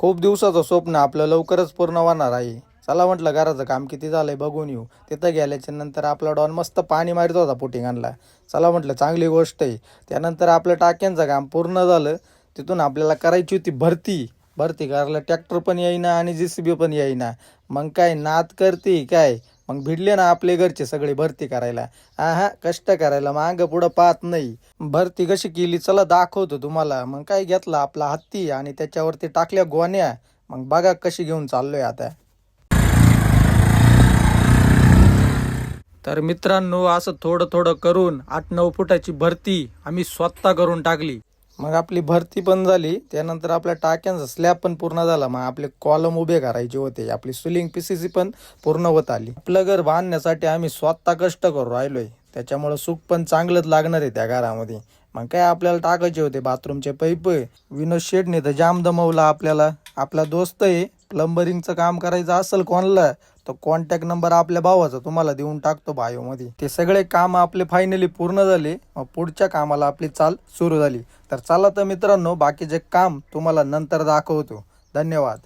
खूप दिवसाचं स्वप्न आपलं लवकरच पूर्ण होणार आहे. चला म्हटलं घराचं काम किती झालंय बघून येऊ. तिथं गेल्याच्या नंतर आपला डॉन मस्त पाणी मारित होता पुटिंगांना. चला म्हटलं चांगली गोष्ट आहे. त्यानंतर आपलं टाक्यांचं काम पूर्ण झालं. तिथून आपल्याला करायची होती भरती. भरती करायला ट्रॅक्टर पण येईना आणि JCB पण येईना. मग काय नाद करते काय. मग भिडले ना आपले घरचे सगळे भरती करायला. हा कष्ट करायला मागं पुढं पाहत नाही. भरती कशी केली चला दाखवतो तुम्हाला. मग काय घेतला आपला हत्ती आणि त्याच्यावरती टाकल्या गोण्या. मग बघा कशी घेऊन चाललोय आता. तर मित्रांनो असं थोडं थोडं करून 8-9 फुटाची भरती आम्ही स्वतः करून टाकली. मग आपली भरती पण झाली. त्यानंतर आपल्या टाक्यांचा स्लॅब पण पूर्ण झाला. मग आपले कॉलम उभे करायचे होते. आपली स्विलिंग PCC पण पूर्ण होत आली. आपलं घर बांधण्यासाठी आम्ही स्वतः कष्ट करू राहिलोय. त्याच्यामुळे सुख पण चांगलंच लागणार आहे त्या घरामध्ये. मग काय आपल्याला टाकायचे होते बाथरूमचे पैप. विनोद शेठने तर जाम दमवला आपल्याला. आपला दोस्त आहे. प्लंबरिंगचं काम करायचं असेल कोणाला तर कॉन्टॅक्ट नंबर आपल्या भावाचा तुम्हाला देऊन टाकतो बायोमध्ये. ते सगळे काम आपले फायनली पूर्ण झाले. मग पुढच्या कामाला आपली चाल सुरू झाली. तर चला तर मित्रांनो बाकीचे काम तुम्हाला नंतर दाखवतो. धन्यवाद.